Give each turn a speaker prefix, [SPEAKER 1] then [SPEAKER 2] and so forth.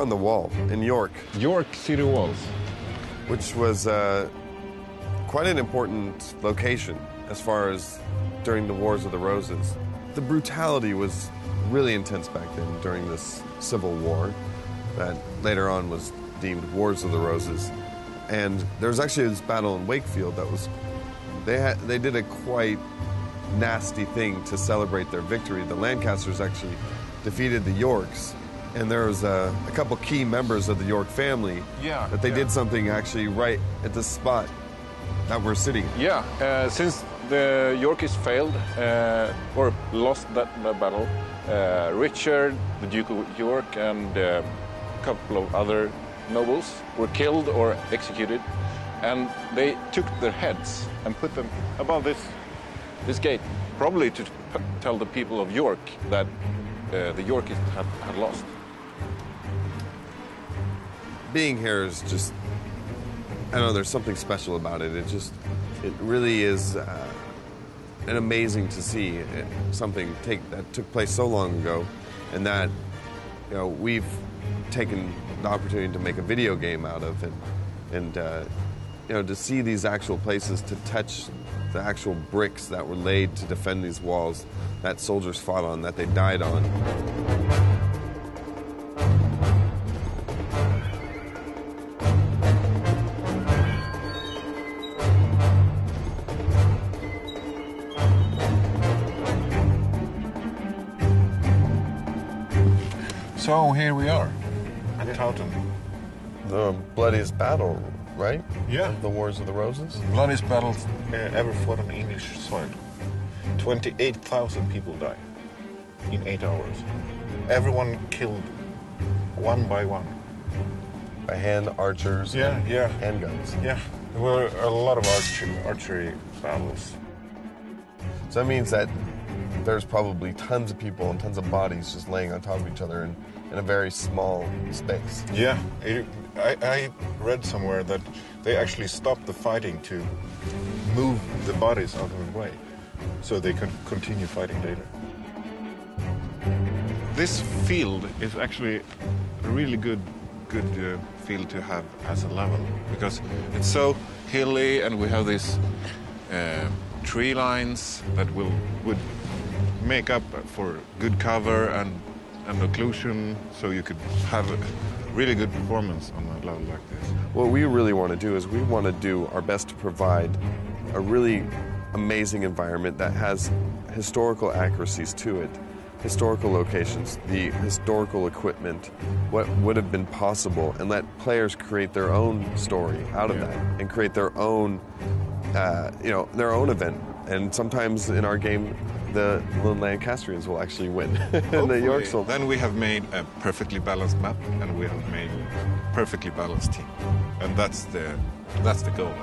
[SPEAKER 1] on the wall in York.
[SPEAKER 2] York city walls.
[SPEAKER 1] Which was quite an important location as far as during the Wars of the Roses. The brutality was really intense back then during this Civil War that later on was deemed Wars of the Roses. And there was actually this battle in Wakefield that was, they did a quite nasty thing to celebrate their victory. The Lancasters actually defeated the Yorks, and there was a couple key members of the York family that they did something actually right at the spot that we're sitting.
[SPEAKER 2] Yeah, since the Yorkists failed or lost that battle, Richard, the Duke of York, and a couple of other nobles were killed or executed, and they took their heads and put them above this gate, probably to tell the people of York that the Yorkists had lost.
[SPEAKER 1] Being here is just, I don't know, there's something special about it. It really is an amazing to see something that took place so long ago, and that, you know, we've taken the opportunity to make a video game out of, and you know, to see these actual places, to touch the actual bricks that were laid to defend these walls that soldiers fought on, that they died on.
[SPEAKER 3] So here we are at Towton.
[SPEAKER 1] The bloodiest battle, right?
[SPEAKER 3] Yeah.
[SPEAKER 1] Of the Wars of the Roses?
[SPEAKER 3] Bloodiest battle ever fought on English soil. 28,000 people died in 8 hours. Everyone killed one by one.
[SPEAKER 1] By hand, archers, handguns.
[SPEAKER 3] Yeah, there were a lot of archery battles.
[SPEAKER 1] So that means that there's probably tons of people and tons of bodies just laying on top of each other in a very small space.
[SPEAKER 3] Yeah, I read somewhere that they actually stopped the fighting to move the bodies out of the way so they could continue fighting later. This field is actually a really good field to have as a level, because it's so hilly and we have these tree lines that would make up for good cover and occlusion, so you could have a really good performance on a level like this.
[SPEAKER 1] What we really want to do is we want to do our best to provide a really amazing environment that has historical accuracies to it, historical locations, the historical equipment, what would have been possible, and let players create their own story out of that and create their own, their own event. And sometimes in our game, the Lancastrians will actually win. And the Yorks will.
[SPEAKER 3] Then we have made a perfectly balanced map, and we have made a perfectly balanced team. And that's the goal.